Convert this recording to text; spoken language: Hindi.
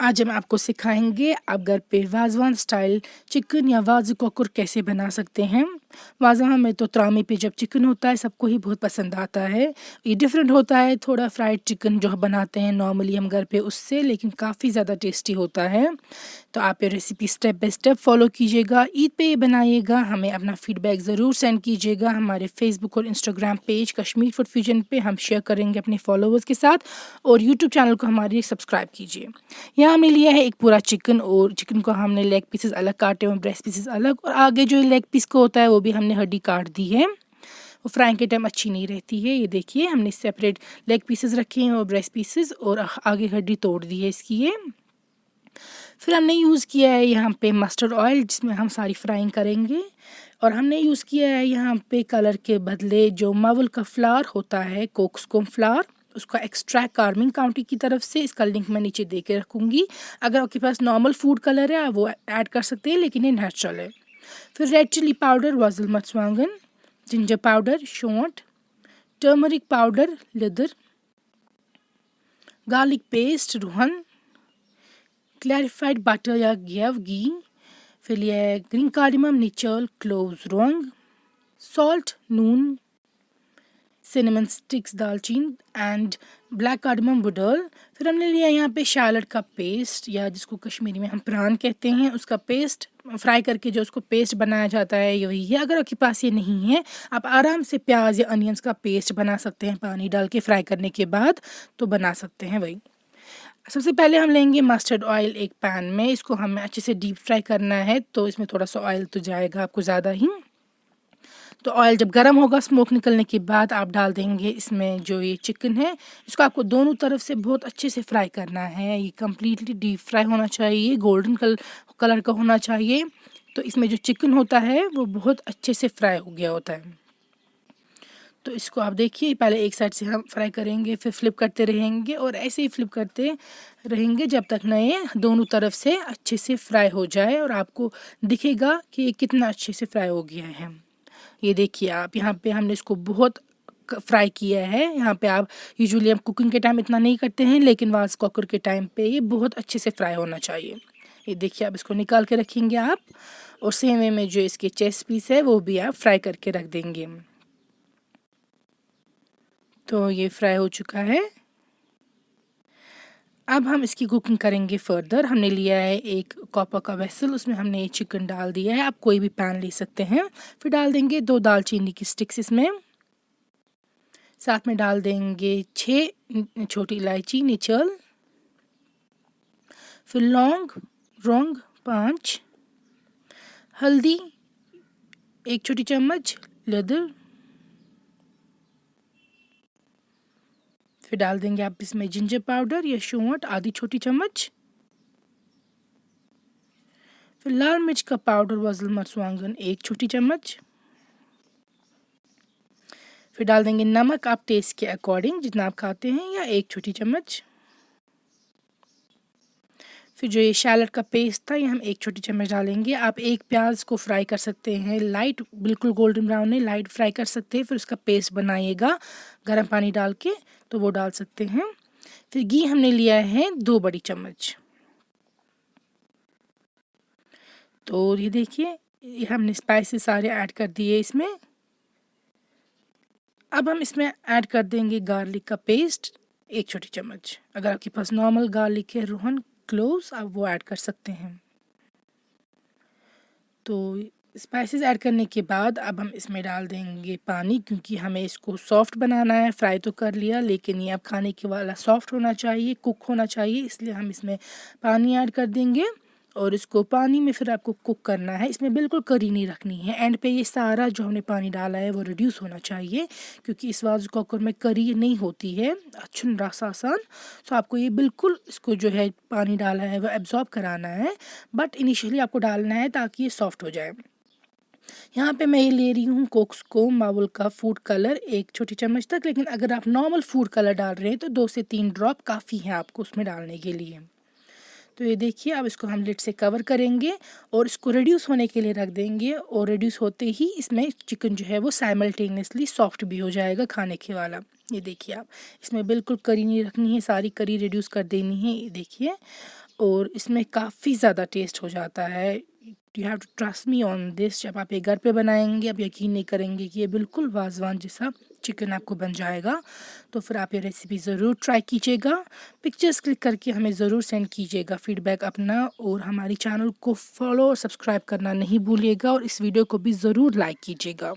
आज हम आपको सिखाएंगे आप घर पे वाज़वान स्टाइल चिकन या वाज़ कोकुर कैसे बना सकते हैं। वाज़वान में तो त्रामी पे जब चिकन होता है सबको ही बहुत पसंद आता है। ये डिफरेंट होता है थोड़ा फ्राइड चिकन जो बनाते हैं नॉर्मली हम घर पे उससे, लेकिन काफ़ी ज़्यादा टेस्टी होता है। तो आप ये recipe step by step follow कीजिएगा, ईद पे ये बनाइएगा। हमें अपना फीडबैक ज़रूर सेंड कीजिएगा। हमारे फेसबुक और Instagram page Kashmir food fusion पे हम शेयर करेंगे अपने फॉलोवर्स के साथ, और यूट्यूब चैनल को हमारे सब्सक्राइब कीजिए। यहाँ हमने लिया है एक पूरा चिकन, और चिकन को हमने लेग पीसेस अलग काटे और ब्रेस्ट पीसेस अलग, और आगे जो लेग पीस को होता है वो भी हमने हड्डी काट दी है। वो फ्राइंग के टाइम अच्छी नहीं रहती है। ये देखिए हमने सेपरेट लेग पीसेस रखे हैं और ब्रेस्ट पीसेस, और आगे हड्डी तोड़ दी है इसकी ये। फिर हमने यूज़ किया है यहाँ पे मस्टर्ड ऑयल जिसमें हम सारी फ्राइंग करेंगे, और हमने यूज़ किया है यहाँ पे कलर के बदले जो मावल का फ्लावर होता है, कोक्सकोम फ्लावर, उसका एक्सट्रैक्ट कार्मिंग काउंटी की तरफ से। इसका लिंक मैं नीचे दे के रखूँगी। अगर आपके पास नॉर्मल फूड कलर है आप वो ऐड कर सकते हैं, लेकिन ये नेचुरल है। फिर रेड चिली पाउडर वाजल मर्चवांगन, जिंजर पाउडर शोंठ, टर्मरिक पाउडर लेदर, गार्लिक पेस्ट रूहन, क्लैरिफाइड बटर या घी। फिर लिया है ग्रीन कार्डमम, निचल, क्लोव्स, लौंग, सॉल्ट, नून, सिनेमन स्टिक्स, दालचीनी एंड ब्लैक कार्डमम वुडल। फिर हमने लिया यहाँ पे शैलड का पेस्ट, या जिसको कश्मीरी में हम प्रान कहते हैं, उसका पेस्ट फ्राई करके जो उसको पेस्ट बनाया जाता है ये वही है। अगर आपके पास ये नहीं है आप आराम से प्याज या अनियंस का पेस्ट बना सकते हैं, पानी डाल के फ्राई करने के बाद तो बना सकते हैं वही। सबसे पहले हम लेंगे मस्टर्ड ऑयल एक पैन में, इसको हमें अच्छे से डीप फ्राई करना है, तो इसमें थोड़ा सा ऑयल तो जाएगा आपको ज़्यादा ही। तो ऑयल जब गर्म होगा स्मोक निकलने के बाद आप डाल देंगे इसमें जो ये चिकन है, इसको आपको दोनों तरफ से बहुत अच्छे से फ्राई करना है। ये कम्प्लीटली डीप फ्राई होना चाहिए, गोल्डन कलर का होना चाहिए। तो इसमें जो चिकन होता है वो बहुत अच्छे से फ्राई हो गया होता है। तो इसको आप देखिए पहले एक साइड से हम फ्राई करेंगे, फिर फ्लिप करते रहेंगे, और ऐसे ही फ्लिप करते रहेंगे जब तक ना ये दोनों तरफ से अच्छे से फ्राई हो जाए, और आपको दिखेगा कि ये कितना अच्छे से फ्राई हो गया है। ये देखिए आप यहाँ पे हमने इसको बहुत फ्राई किया है। यहाँ पे आप यूजुअली हम कुकिंग के टाइम इतना नहीं करते हैं, लेकिन वाज कुकर के टाइम पे ये बहुत अच्छे से फ्राई होना चाहिए। ये देखिए आप इसको निकाल के रखेंगे आप, और सेम वे में जो इसके चेस्ट पीस है वो भी आप फ्राई करके रख देंगे। तो ये फ्राई हो चुका है। अब हम इसकी कुकिंग करेंगे फर्दर। हमने लिया है एक कॉपर का वेसल, उसमें हमने चिकन डाल दिया है। आप कोई भी पैन ले सकते हैं। फिर डाल देंगे 2 दालचीनी की स्टिक्स इसमें, साथ में डाल देंगे 6 छोटी इलायची निचल, फिर लौंग रोंग 5, हल्दी 1 छोटी चम्मच, लेदर। फिर डाल देंगे आप इसमें जिंजर पाउडर या शोंठ आधी छोटी चम्मच, फिर लाल मिर्च का पाउडर वज़ल मर्चवांगन 1 छोटी चम्मच। फिर डाल देंगे नमक आप टेस्ट के अकॉर्डिंग जितना आप खाते हैं, या 1 छोटी चम्मच। फिर जो ये शैलड का पेस्ट था ये हम 1 छोटी चम्मच डालेंगे। आप एक प्याज को फ्राई कर सकते हैं लाइट, बिल्कुल गोल्डन ब्राउन नहीं, लाइट फ्राई कर सकते हैं। फिर उसका पेस्ट बनाइएगा गर्म पानी डाल के, तो वो डाल सकते हैं। फिर घी हमने लिया है 2 बड़ी चम्मच। तो ये देखिए ये हमने स्पाइसेस सारे ऐड कर दिए इसमें। अब हम इसमें ऐड कर देंगे गार्लिक का पेस्ट 1 छोटी चम्मच। अगर आपके पास नॉर्मल गार्लिक है रोहन क्लोव्स आप वो ऐड कर सकते हैं। तो स्पाइसेस ऐड करने के बाद अब हम इसमें डाल देंगे पानी, क्योंकि हमें इसको सॉफ्ट बनाना है। फ्राई तो कर लिया, लेकिन ये अब खाने के वाला सॉफ्ट होना चाहिए, कुक होना चाहिए, इसलिए हम इसमें पानी ऐड कर देंगे। और इसको पानी में फिर आपको कुक करना है, इसमें बिल्कुल करी नहीं रखनी है। एंड पे ये सारा जो हमने पानी डाला है वो रिड्यूस होना चाहिए, क्योंकि इस वाज कुकर में करी नहीं होती है अच्छुन रस आसान। तो आपको ये बिल्कुल इसको जो है पानी डाला है वो एब्जॉर्ब कराना है, बट इनिशियली आपको डालना है ताकि ये सॉफ्ट हो जाए। यहाँ पे मैं ये ले रही हूँ कोक्सको मावल का फूड कलर 1 छोटी चम्मच तक, लेकिन अगर आप नॉर्मल फूड कलर डाल रहे हैं तो 2 से 3 ड्रॉप काफ़ी है आपको उसमें डालने के लिए। तो ये देखिए अब इसको हम लिड से कवर करेंगे और इसको रिड्यूस होने के लिए रख देंगे, और रिड्यूस होते ही इसमें चिकन जो है वो साइमल्टेनियसली सॉफ्ट भी हो जाएगा खाने के वाला। ये देखिए आप, इसमें बिल्कुल करी नहीं रखनी है, सारी करी रिड्यूस कर देनी है, ये देखिए। और इसमें काफ़ी ज़्यादा टेस्ट हो जाता है। You have to trust me on this. जब आप ये घर पे बनाएंगे आप यकीन नहीं करेंगे कि ये बिल्कुल वाजवान जैसा चिकन आपको बन जाएगा। तो फिर आप ये रेसिपी ज़रूर ट्राई कीजिएगा। पिक्चर्स क्लिक करके हमें ज़रूर सेंड कीजिएगा फीडबैक अपना, और हमारी चैनल को फॉलो और सब्सक्राइब करना नहीं भूलिएगा, और इस वीडियो को भी ज़रूर लाइक कीजिएगा।